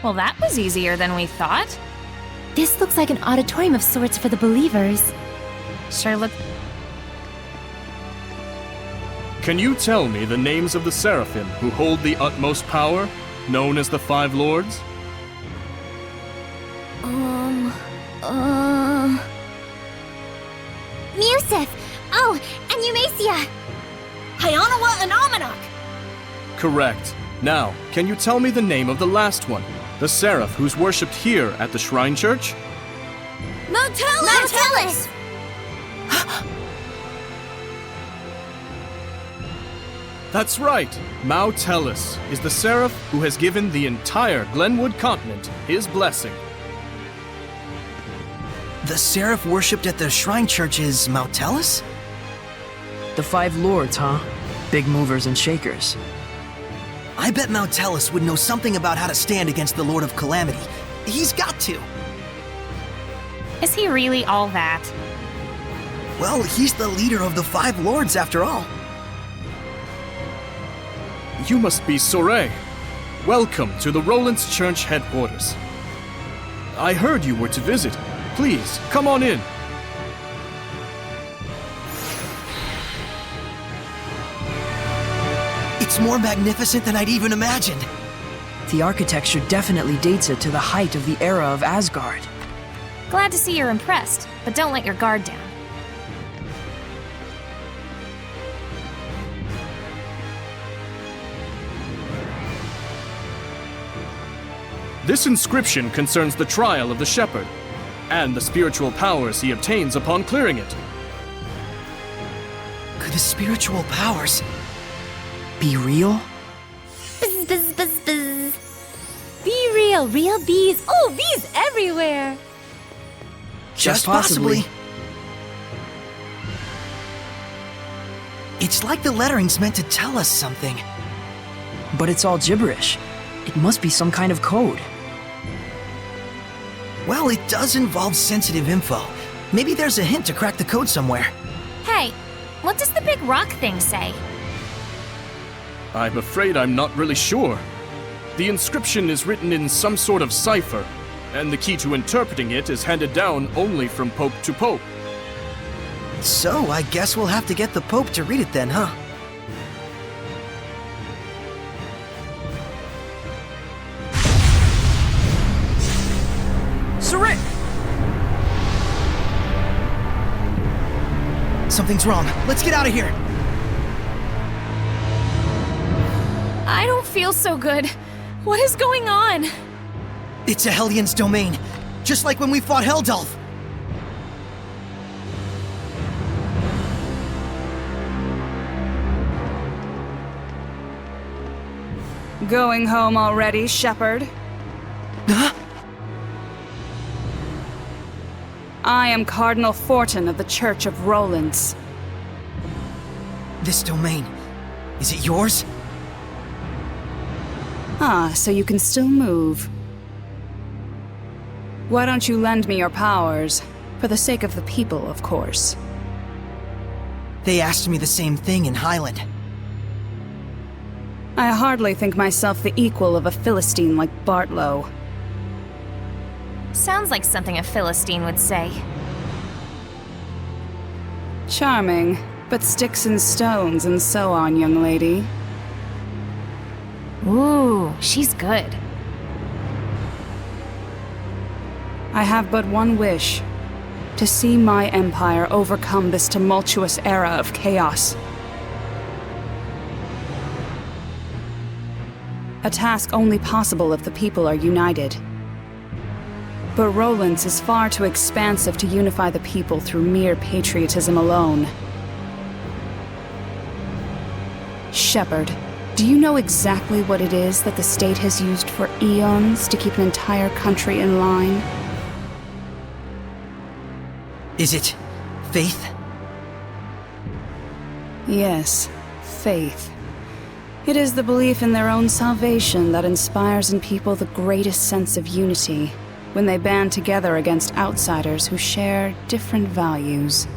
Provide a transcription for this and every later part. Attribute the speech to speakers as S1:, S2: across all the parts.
S1: Well, that was easier than we thought.
S2: This looks like an auditorium of sorts for the believers.
S1: Sure look...
S3: Can you tell me the names of the seraphim who hold the utmost power, known as the Five Lords?
S2: Musif! Oh, and Eumacia!
S4: Hyanawa and Amanok!
S3: Correct. Now, can you tell me the name of the last one? The seraph who's worshipped here at the Shrinechurch?
S4: Motelis!
S3: That's right! Motelis is the seraph who has given the entire Glenwood continent his blessing.
S5: The seraph worshipped at the Shrinechurch is Motelis?
S6: The Five Lords, huh? Big movers and shakers.
S5: I bet Motelis would know something about how to stand against the Lord of Calamity. He's got to.
S1: Is he really all that?
S5: Well, he's the leader of the Five Lords after all.
S3: You must be Sorey. Welcome to the Roland's Church headquarters. I heard you were to visit. Please, come on in.
S5: It's more magnificent than I'd even imagined.
S6: The architecture definitely dates it to the height of the era of Asgard.
S1: Glad to see you're impressed, but don't let your guard down.
S3: This inscription concerns the trial of the shepherd, and the spiritual powers he obtains upon clearing it.
S5: Could the spiritual powers
S6: Be real?
S2: Buzz, buzz, buzz, buzz. Be real, real bees. Oh, bees everywhere.
S5: just
S6: possibly.
S5: It's like the lettering's meant to tell us something.
S6: But it's all gibberish. It must be some kind of code.
S5: Well, it does involve sensitive info. Maybe there's a hint to crack the code somewhere.
S1: Hey, what does the big rock thing say?
S3: I'm afraid I'm not really sure. The inscription is written in some sort of cipher, and the key to interpreting it is handed down only from pope to pope.
S5: So, I guess we'll have to get the Pope to read it then, huh?
S6: Sorey!
S5: Something's wrong. Let's get out of here!
S1: I don't feel so good. What is going on?
S5: It's a Hellions domain, just like when we fought Heldalf.
S4: Going home already, Shepherd?
S5: Huh?
S4: I am Cardinal Fortin of the Church of Roland's.
S5: This domain, is it yours?
S4: Ah, so you can still move. Why don't you lend me your powers? For the sake of the people, of course.
S5: They asked me the same thing in Highland.
S4: I hardly think myself the equal of a Philistine like Bartlow.
S1: Sounds like something a Philistine would say.
S4: Charming, but sticks and stones and so on, young lady.
S1: Ooh, she's good.
S4: I have but one wish. To see my empire overcome this tumultuous era of chaos. A task only possible if the people are united. But Roland's is far too expansive to unify the people through mere patriotism alone. Shepherd, do you know exactly what it is that the state has used for eons to keep an entire country in line?
S5: Is it faith?
S4: Yes, faith. It is the belief in their own salvation that inspires in people the greatest sense of unity when they band together against outsiders who share different values.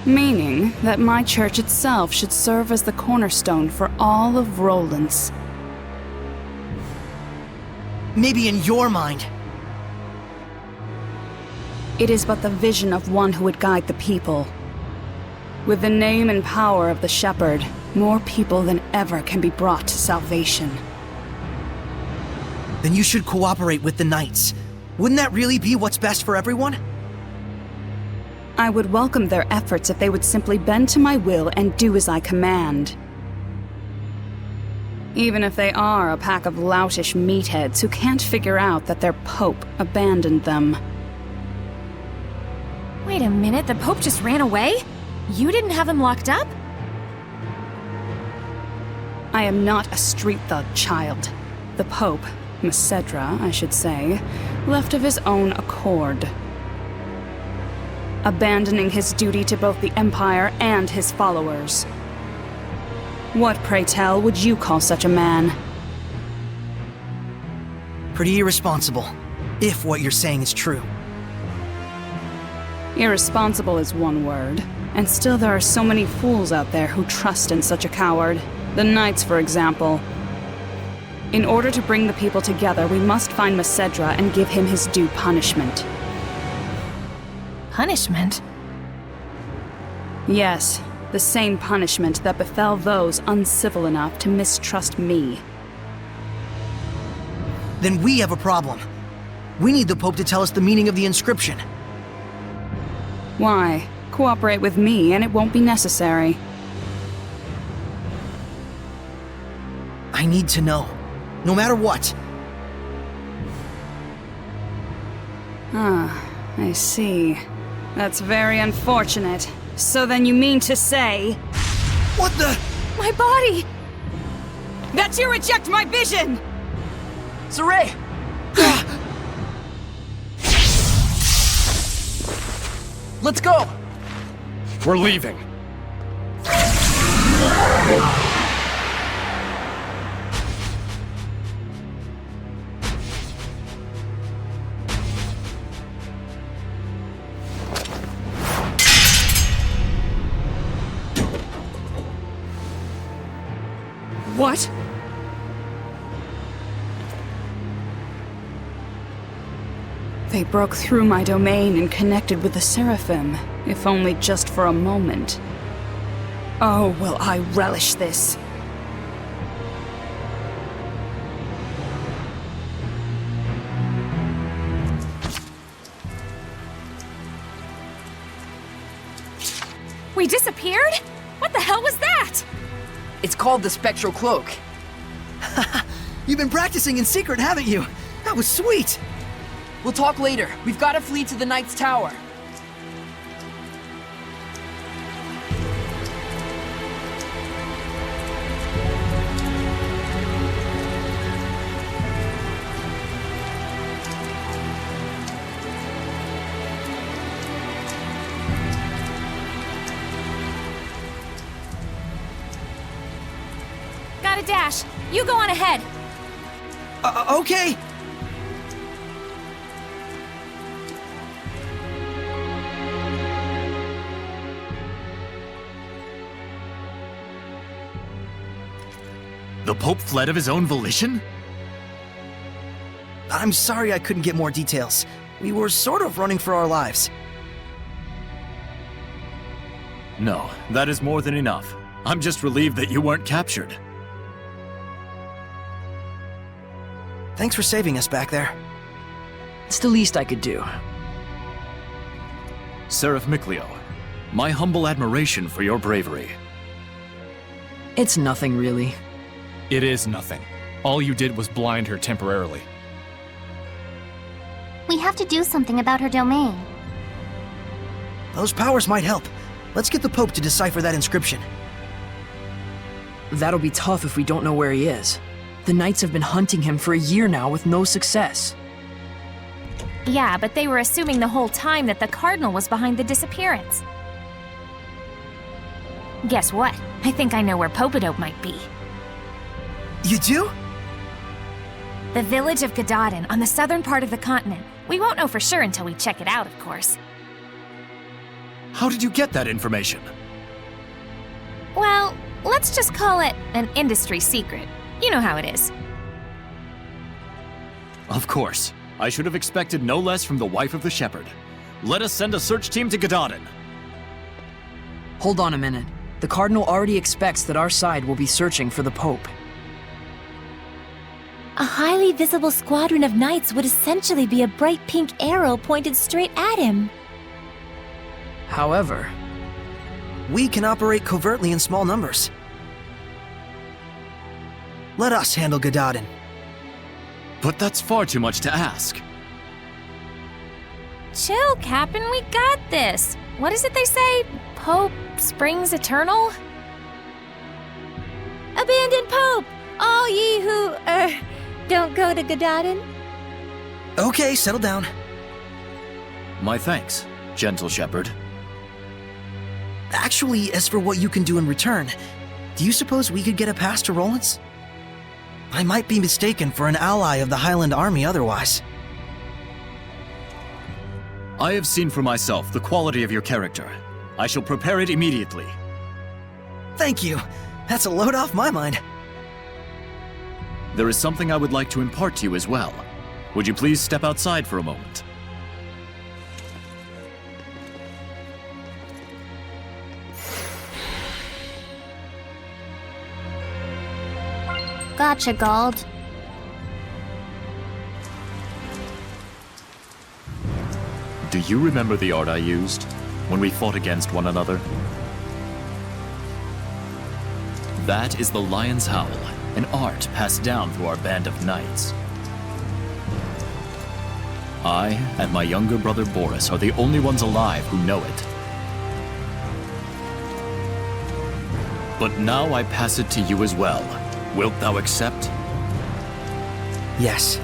S4: Meaning that my church itself should serve as the cornerstone for all of Roland's.
S5: Maybe in your mind.
S4: It is but the vision of one who would guide the people. With the name and power of the Shepherd, more people than ever can be brought to salvation.
S5: Then you should cooperate with the Knights. Wouldn't that really be what's best for everyone?
S4: I would welcome their efforts if they would simply bend to my will and do as I command. Even if they are a pack of loutish meatheads who can't figure out that their Pope abandoned them.
S1: Wait a minute, the Pope just ran away? You didn't have him locked up?
S4: I am not a street thug, child. The Pope, Macedra, I should say, left of his own accord. Abandoning his duty to both the Empire and his followers. What, pray tell, would you call such a man?
S5: Pretty irresponsible, if what you're saying is true.
S4: Irresponsible is one word, and still there are so many fools out there who trust in such a coward. The Knights, for example. In order to bring the people together, we must find Macedra and give him his due punishment.
S1: Punishment?
S4: Yes, the same punishment that befell those uncivil enough to mistrust me.
S5: Then we have a problem. We need the Pope to tell us the meaning of the inscription.
S4: Why? Cooperate with me and it won't be necessary.
S5: I need to know. No matter what.
S4: Ah, I see. That's very unfortunate. So then you mean to say...
S5: What the?
S1: My body!
S4: that you reject my vision!
S6: Sorey! Let's go!
S3: We're leaving.
S4: What? They broke through my domain and connected with the Seraphim, if only just for a moment. Oh, will I relish this.
S1: We disappeared? What the hell was that?
S6: It's called the Spectral Cloak.
S5: You've been practicing in secret, haven't you? That was sweet!
S6: We'll talk later. We've got to flee to the Knight's Tower.
S1: Gotta dash. You go on ahead.
S5: Okay!
S7: The Pope fled of his own volition?
S5: I'm sorry I couldn't get more details. We were sort of running for our lives.
S7: No, that is more than enough. I'm just relieved that you weren't captured.
S5: Thanks for saving us back there.
S6: It's the least I could do.
S7: Seraph Mikleo, my humble admiration for your bravery.
S6: It's nothing, really.
S3: It is nothing. All you did was blind her temporarily.
S2: We have to do something about her domain.
S5: Those powers might help. Let's get the Pope to decipher that inscription.
S6: That'll be tough if we don't know where he is. The Knights have been hunting him for a year now with no success.
S1: Yeah, but they were assuming the whole time that the cardinal was behind the disappearance. Guess what? I think I know where Popadope might be.
S5: You do?
S1: The village of Gadadin on the southern part of the continent. We won't know for sure until we check it out, of course.
S7: How did you get that information?
S1: Well, let's just call it an industry secret. You know how it is.
S7: Of course. I should have expected no less from the wife of the shepherd. Let us send a search team to Gadadin.
S6: Hold on a minute. The cardinal already expects that our side will be searching for the Pope.
S2: A highly visible squadron of knights would essentially be a bright pink arrow pointed straight at him.
S6: However,
S5: We can operate covertly in small numbers. Let us handle Gadadin.
S7: But that's far too much to ask.
S1: Chill, Captain, we got this. What is it they say? Pope springs eternal?
S2: Abandon Pope! All ye who, don't go to Gadadin.
S5: Okay, settle down.
S7: My thanks, gentle shepherd.
S5: Actually, as for what you can do in return, do you suppose we could get a pass to Roland's? I might be mistaken for an ally of the Highland Army otherwise.
S7: I have seen for myself the quality of your character. I shall prepare it immediately.
S5: Thank you. That's a load off my mind.
S7: There is something I would like to impart to you as well. Would you please step outside for a moment?
S2: Gotcha, Gald.
S7: Do you remember the art I used when we fought against one another? That is the Lion's Howl, an art passed down through our band of knights. I and my younger brother Boris are the only ones alive who know it. But now I pass it to you as well. Wilt thou accept?
S5: Yes.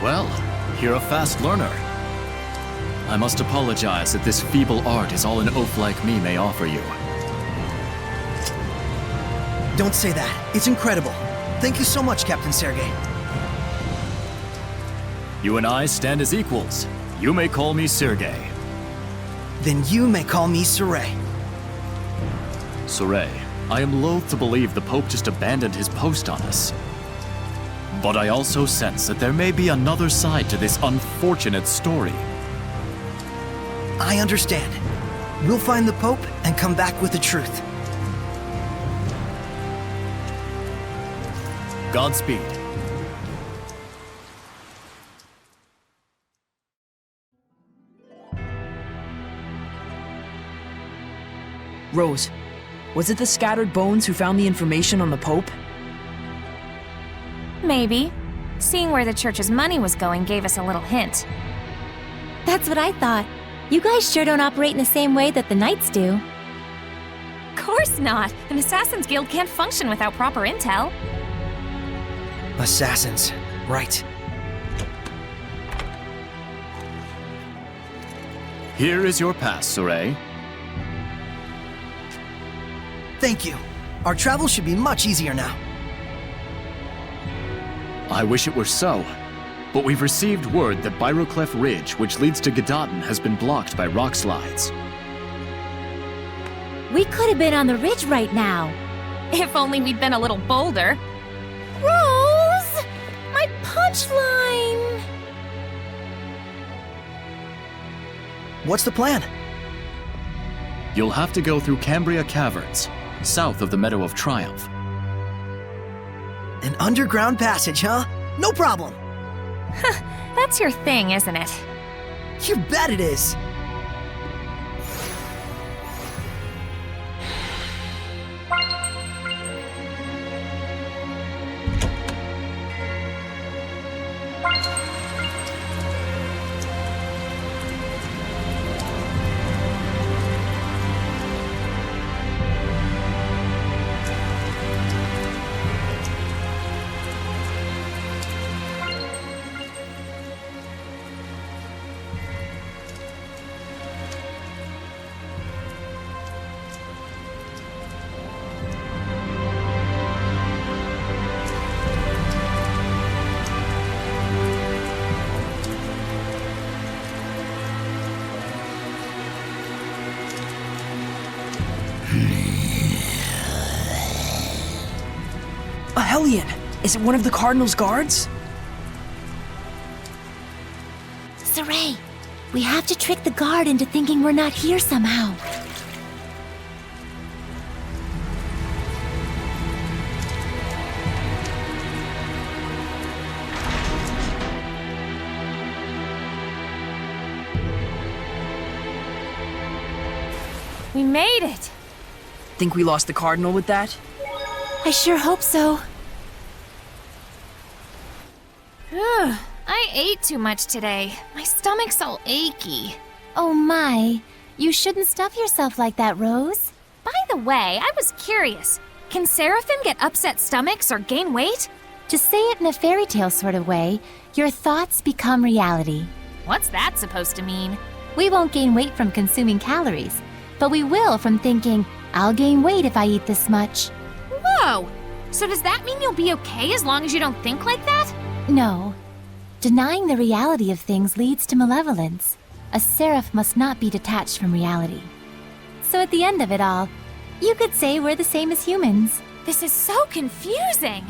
S7: Well, you're a fast learner. I must apologize that this feeble art is all an oaf like me may offer you.
S5: Don't say that. It's incredible. Thank you so much, Captain Sergei.
S7: You and I stand as equals. You may call me Sergei.
S5: Then you may call me Sorey.
S7: Sorey, I am loath to believe the Pope just abandoned his post on us. But I also sense that there may be another side to this unfortunate story.
S5: I understand. We'll find the Pope and come back with the truth.
S7: Godspeed.
S6: Rose, was it the scattered bones who found the information on the Pope?
S1: Maybe. Seeing where the church's money was going gave us a little hint.
S2: That's what I thought. You guys sure don't operate in the same way that the knights do.
S1: Course not! An assassin's guild can't function without proper intel.
S5: Assassins. Right.
S7: Here is your pass, Sorey.
S5: Thank you. Our travel should be much easier now.
S7: I wish it were so. But we've received word that Byroclef Ridge, which leads to Gadadin, has been blocked by rock slides.
S2: We could have been on the ridge right now.
S1: If only we'd been a little bolder.
S2: Rose! My punchline!
S5: What's the plan?
S7: You'll have to go through Cambria Caverns, south of the Meadow of Triumph.
S5: An underground passage, huh? No problem.
S1: That's your thing, isn't it?
S5: You bet it is.
S6: A Hellion! Is it one of the Cardinal's guards?
S2: Sorey, we have to trick the guard into thinking we're not here somehow.
S1: We made it!
S6: Think we lost the Cardinal with that?
S2: I sure hope so.
S1: Ugh, I ate too much today. My stomach's all achy.
S2: Oh my, you shouldn't stuff yourself like that, Rose.
S1: By the way, I was curious. Can seraphim get upset stomachs or gain weight?
S2: To say it in a fairy tale sort of way, your thoughts become reality.
S1: What's that supposed to mean?
S2: We won't gain weight from consuming calories, but we will from thinking, I'll gain weight if I eat this much.
S1: Whoa! So does that mean you'll be okay as long as you don't think like that?
S2: No. Denying the reality of things leads to malevolence. A seraph must not be detached from reality. So at the end of it all, you could say we're the same as humans.
S1: This is so confusing.